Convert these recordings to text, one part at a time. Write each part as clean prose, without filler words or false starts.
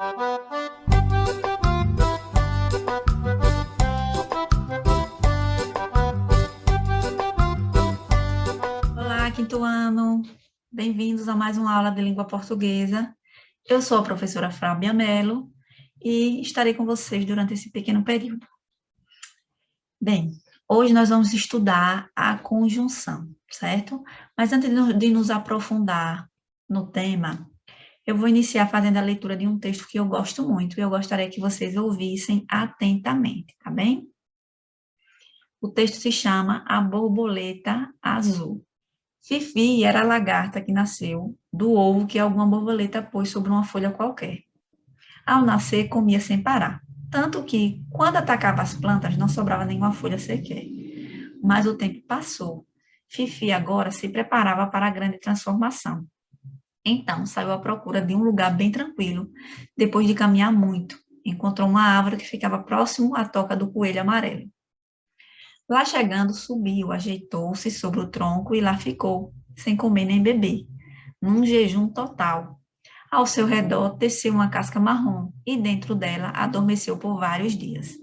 Olá, quinto ano. Bem-vindos a mais uma aula de língua portuguesa. Eu sou a professora Fábia Mello e estarei com vocês durante esse pequeno período. Bem, hoje nós vamos estudar a conjunção, certo? Mas antes de nos aprofundar no tema, eu vou iniciar fazendo a leitura de um texto que eu gosto muito e eu gostaria que vocês ouvissem atentamente, tá bem? O texto se chama A Borboleta Azul. Fifi era a lagarta que nasceu do ovo que alguma borboleta pôs sobre uma folha qualquer. Ao nascer, comia sem parar. Tanto que, quando atacava as plantas, não sobrava nenhuma folha sequer. Mas o tempo passou. Fifi agora se preparava para a grande transformação. Então, saiu à procura de um lugar bem tranquilo. Depois de caminhar muito, encontrou uma árvore que ficava próximo à toca do coelho amarelo. Lá chegando, subiu, ajeitou-se sobre o tronco e lá ficou, sem comer nem beber, num jejum total. Ao seu redor desceu uma casca marrom e dentro dela adormeceu por vários dias.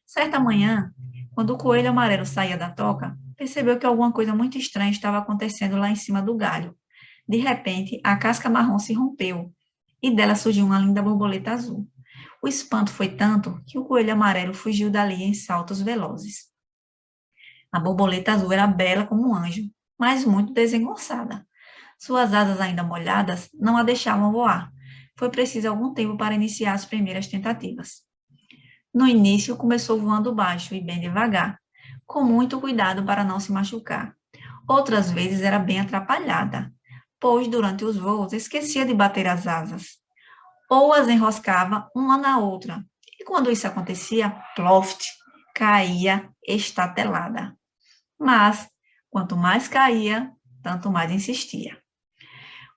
Certa manhã, quando o coelho amarelo saía da toca, percebeu que alguma coisa muito estranha estava acontecendo lá em cima do galho. De repente, a casca marrom se rompeu e dela surgiu uma linda borboleta azul. O espanto foi tanto que o coelho amarelo fugiu dali em saltos velozes. A borboleta azul era bela como um anjo, mas muito desengonçada. Suas asas ainda molhadas não a deixavam voar. Foi preciso algum tempo para iniciar as primeiras tentativas. No início, começou voando baixo e bem devagar, com muito cuidado para não se machucar. Outras vezes era bem atrapalhada, pois durante os voos esquecia de bater as asas, ou as enroscava uma na outra, e quando isso acontecia, ploft, caía estatelada. Mas, quanto mais caía, tanto mais insistia.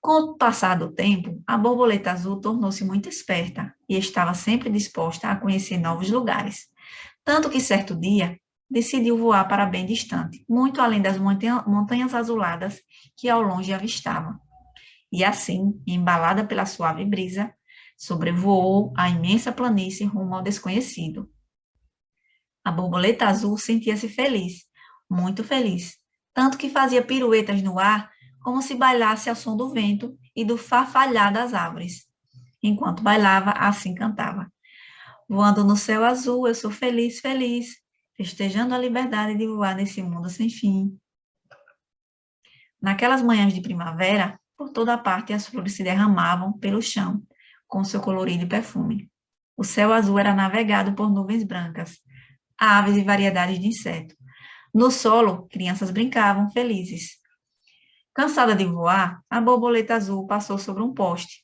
Com o passar do tempo, a borboleta azul tornou-se muito esperta e estava sempre disposta a conhecer novos lugares. Tanto que certo dia decidiu voar para bem distante, muito além das montanhas azuladas que ao longe avistava. E assim, embalada pela suave brisa, sobrevoou a imensa planície rumo ao desconhecido. A borboleta azul sentia-se feliz, muito feliz, tanto que fazia piruetas no ar como se bailasse ao som do vento e do farfalhar das árvores. Enquanto bailava, assim cantava: Voando no céu azul, eu sou feliz, feliz, festejando a liberdade de voar nesse mundo sem fim. Naquelas manhãs de primavera, por toda parte as flores se derramavam pelo chão, com seu colorido e perfume. O céu azul era navegado por nuvens brancas, aves e variedades de insetos. No solo, crianças brincavam felizes. Cansada de voar, a borboleta azul passou sobre um poste.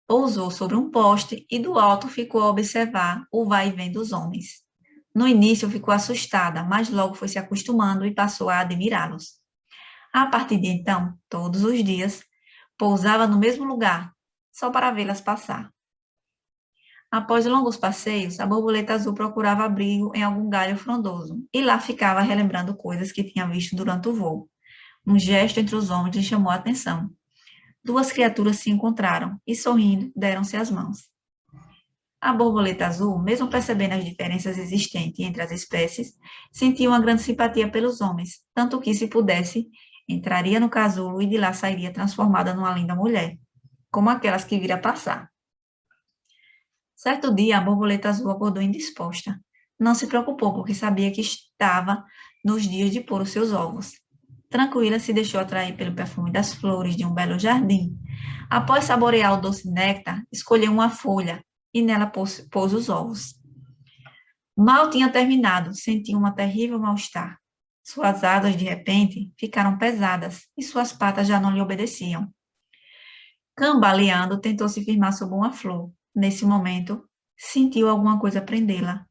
Pousou sobre um poste e do alto ficou a observar o vai e vem dos homens. No início ficou assustada, mas logo foi se acostumando e passou a admirá-los. A partir de então, todos os dias, pousava no mesmo lugar, só para vê-las passar. Após longos passeios, a borboleta azul procurava abrigo em algum galho frondoso, e lá ficava relembrando coisas que tinha visto durante o voo. Um gesto entre os homens lhe chamou a atenção. Duas criaturas se encontraram e, sorrindo, deram-se as mãos. A borboleta azul, mesmo percebendo as diferenças existentes entre as espécies, sentia uma grande simpatia pelos homens, tanto que, se pudesse, entraria no casulo e de lá sairia transformada numa linda mulher, como aquelas que vira passar. Certo dia, a borboleta azul acordou indisposta. Não se preocupou, porque sabia que estava nos dias de pôr os seus ovos. Tranquila, se deixou atrair pelo perfume das flores de um belo jardim. Após saborear o doce néctar, escolheu uma folha e nela pôs os ovos. Mal tinha terminado, sentiu uma terrível mal-estar. Suas asas, de repente, ficaram pesadas e suas patas já não lhe obedeciam. Cambaleando, tentou se firmar sob uma flor. Nesse momento, sentiu alguma coisa prendê-la.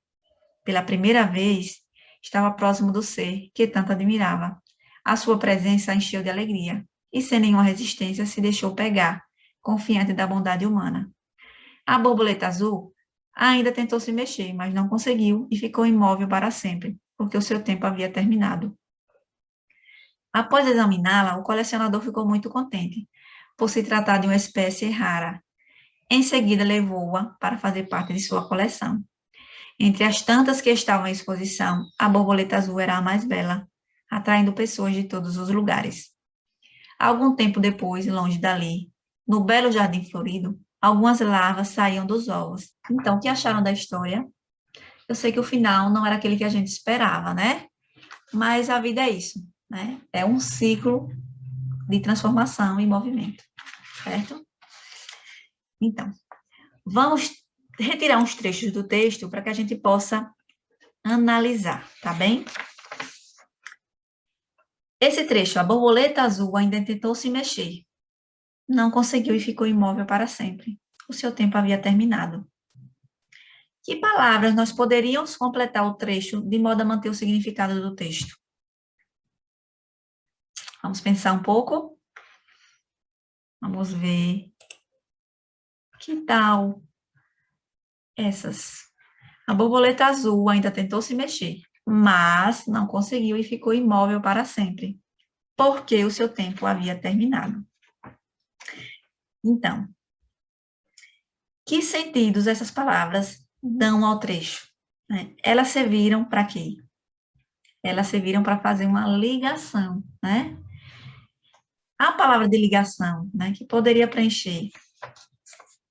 Pela primeira vez, estava próximo do ser que tanto admirava. A sua presença a encheu de alegria e, sem nenhuma resistência, se deixou pegar, confiante da bondade humana. A borboleta azul ainda tentou se mexer, mas não conseguiu e ficou imóvel para sempre, porque o seu tempo havia terminado. Após examiná-la, o colecionador ficou muito contente, por se tratar de uma espécie rara. Em seguida, levou-a para fazer parte de sua coleção. Entre as tantas que estavam em exposição, a borboleta azul era a mais bela, atraindo pessoas de todos os lugares. Algum tempo depois, longe dali, no belo jardim florido, algumas larvas saíam dos ovos. Então, o que acharam da história? Eu sei que o final não era aquele que a gente esperava, né? Mas a vida é isso, né? É um ciclo de transformação e movimento, certo? Então, vamos retirar uns trechos do texto para que a gente possa analisar, tá bem? Esse trecho, a borboleta azul ainda tentou se mexer. Não conseguiu e ficou imóvel para sempre. O seu tempo havia terminado. Que palavras nós poderíamos completar o trecho de modo a manter o significado do texto? Vamos pensar um pouco? Vamos ver. Que tal essas? A borboleta azul ainda tentou se mexer, mas não conseguiu e ficou imóvel para sempre, porque o seu tempo havia terminado. Então, que sentidos essas palavras dão ao trecho? Né? Elas serviram para quê? Elas serviram para fazer uma ligação, né? A palavra de ligação, né, que poderia preencher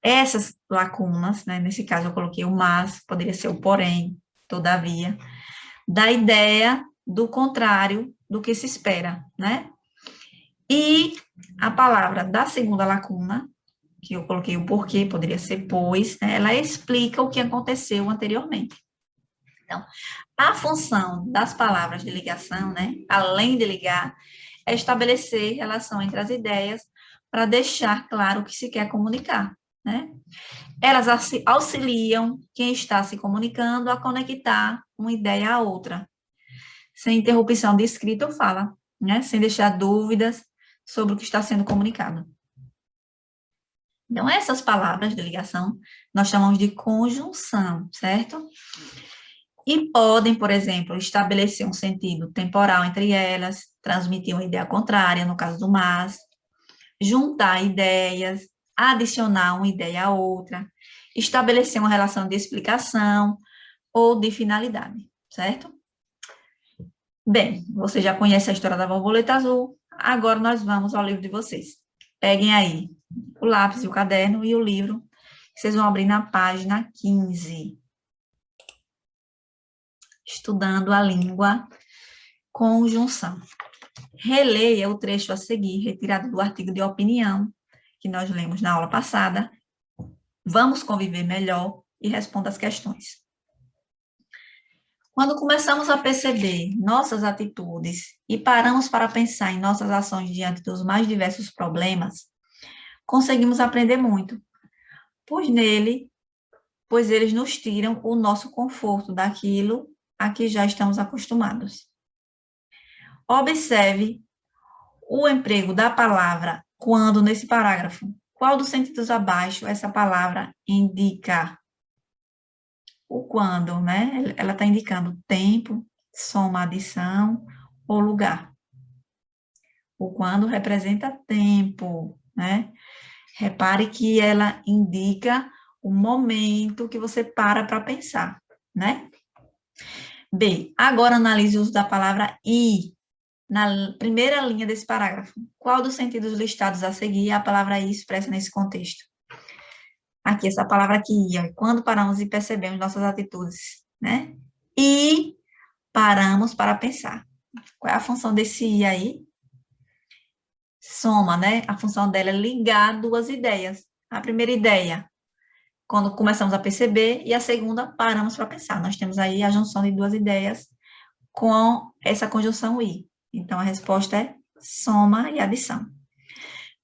essas lacunas, né? Nesse caso eu coloquei o mas, poderia ser o porém, todavia, da ideia do contrário do que se espera, né? E a palavra da segunda lacuna, que eu coloquei o porquê, poderia ser pois, né? Ela explica o que aconteceu anteriormente. Então, a função das palavras de ligação, né, além de ligar, é estabelecer relação entre as ideias para deixar claro o que se quer comunicar, né? Elas auxiliam quem está se comunicando a conectar uma ideia à outra, sem interrupção de escrita ou fala, né? Sem deixar dúvidas sobre o que está sendo comunicado. Então, essas palavras de ligação nós chamamos de conjunção, certo? E podem, por exemplo, estabelecer um sentido temporal entre elas, transmitir uma ideia contrária, no caso do mas, juntar ideias, adicionar uma ideia a outra, estabelecer uma relação de explicação ou de finalidade, certo? Bem, você já conhece a história da borboleta azul, agora nós vamos ao livro de vocês. Peguem aí o lápis, o caderno e o livro, vocês vão abrir na página 15. Estudando a língua conjunção. Releia o trecho a seguir, retirado do artigo de opinião, que nós lemos na aula passada. Vamos conviver melhor e responda as questões. Quando começamos a perceber nossas atitudes e paramos para pensar em nossas ações diante dos mais diversos problemas, conseguimos aprender muito, pois eles nos tiram o nosso conforto daquilo a que já estamos acostumados. Observe o emprego da palavra quando nesse parágrafo. Qual dos sentidos abaixo essa palavra indica? O quando, né? Ela está indicando tempo, soma, adição ou lugar. O quando representa tempo, né? Repare que ela indica o momento que você para pensar, né? B. Agora analise o uso da palavra e na primeira linha desse parágrafo. Qual dos sentidos listados a seguir a palavra i expressa nesse contexto? Aqui, essa palavra aqui, ó, quando paramos e percebemos nossas atitudes, né? E paramos para pensar. Qual é a função desse i aí? Soma, né? A função dela é ligar duas ideias. A primeira ideia, quando começamos a perceber, e a segunda, paramos para pensar. Nós temos aí a junção de duas ideias com essa conjunção i. Então, a resposta é soma e adição.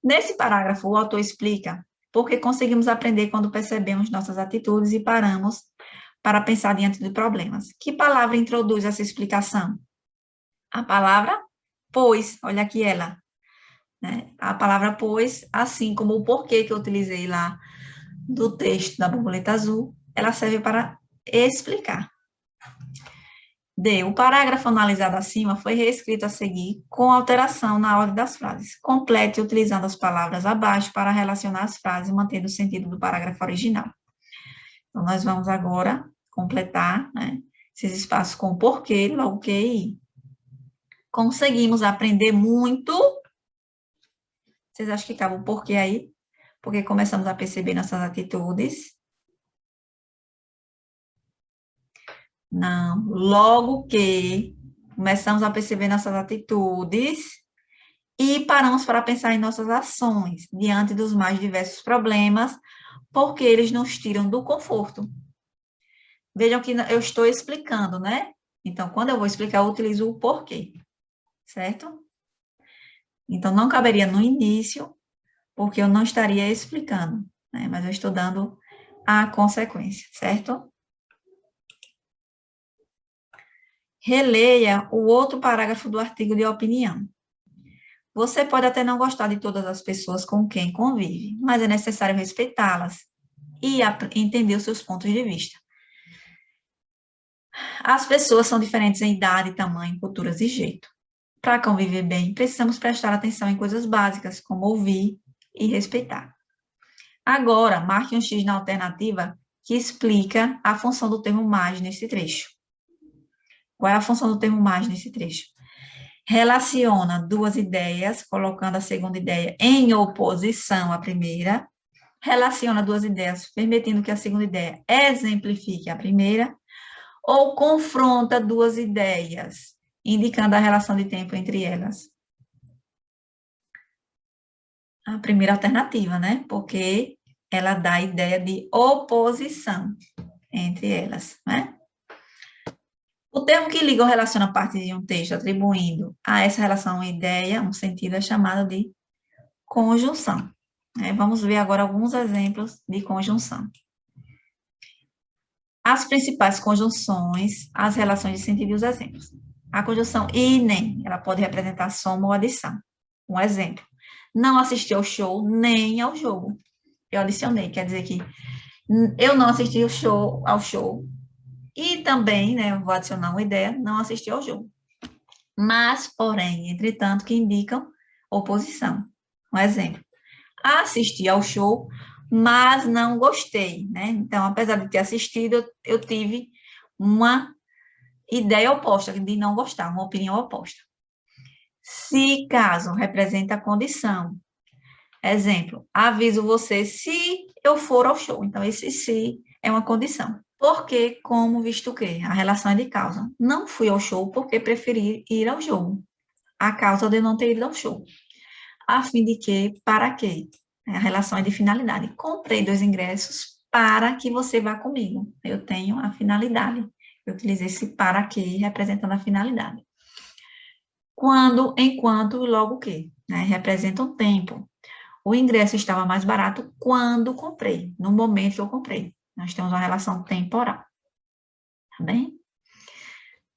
Nesse parágrafo, o autor explica por que conseguimos aprender quando percebemos nossas atitudes e paramos para pensar diante de problemas. Que palavra introduz essa explicação? A palavra pois, olha aqui ela. Né? A palavra pois, assim como o porquê que eu utilizei lá do texto da borboleta azul, ela serve para explicar. D. O parágrafo analisado acima foi reescrito a seguir com alteração na ordem das frases. Complete utilizando as palavras abaixo para relacionar as frases, mantendo o sentido do parágrafo original. Então, nós vamos agora completar, né, esses espaços com porquê, logo que e. Conseguimos aprender muito. Vocês acham que cabe o porquê aí? Porque começamos a perceber nossas atitudes. Não. Logo que começamos a perceber nossas atitudes e paramos para pensar em nossas ações diante dos mais diversos problemas, porque eles nos tiram do conforto. Vejam que eu estou explicando, né? Então, quando eu vou explicar, eu utilizo o porquê, certo? Então, não caberia no início, porque eu não estaria explicando, né? Mas eu estou dando a consequência, certo? Releia o outro parágrafo do artigo de opinião. Você pode até não gostar de todas as pessoas com quem convive, mas é necessário respeitá-las e entender os seus pontos de vista. As pessoas são diferentes em idade, tamanho, culturas e jeito. Para conviver bem, precisamos prestar atenção em coisas básicas, como ouvir e respeitar. Agora, marque um X na alternativa que explica a função do termo mais nesse trecho. Qual é a função do termo mais nesse trecho? Relaciona duas ideias, colocando a segunda ideia em oposição à primeira. Relaciona duas ideias, permitindo que a segunda ideia exemplifique a primeira. Ou confronta duas ideias, indicando a relação de tempo entre elas. A primeira alternativa, né? Porque ela dá a ideia de oposição entre elas, né? O termo que liga ou relaciona parte de um texto atribuindo a essa relação uma ideia, um sentido, é chamado de conjunção. Vamos ver agora alguns exemplos de conjunção. As principais conjunções, as relações de sentido e os exemplos. A conjunção e nem, ela pode representar soma ou adição. Um exemplo, não assisti ao show nem ao jogo. Eu adicionei, quer dizer que eu não assisti ao show e também, né, eu vou adicionar uma ideia, não assisti ao jogo. Mas, porém, entretanto, que indicam oposição. Um exemplo, assisti ao show, mas não gostei, né? Então, apesar de ter assistido, eu tive uma ideia oposta, de não gostar, uma opinião oposta. Se caso representa a condição. Exemplo, aviso você se eu for ao show. Então, esse se é uma condição. Porque, como, visto que a relação é de causa. Não fui ao show porque preferi ir ao jogo. A causa de não ter ido ao show. A fim de que, para quê? A relação é de finalidade. Comprei 2 ingressos para que você vá comigo. Eu tenho a finalidade. Eu utilizei esse para que representando a finalidade. Quando, enquanto, logo que, né? Representa o tempo. O ingresso estava mais barato quando comprei, no momento que eu comprei. Nós temos uma relação temporal. Tá bem?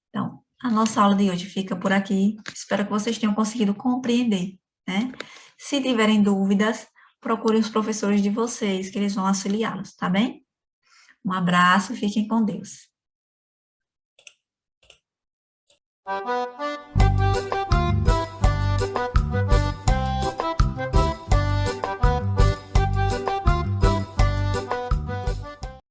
Então, a nossa aula de hoje fica por aqui. Espero que vocês tenham conseguido compreender, né? Se tiverem dúvidas, procurem os professores de vocês, que eles vão auxiliá-los, tá bem? Um abraço, fiquem com Deus.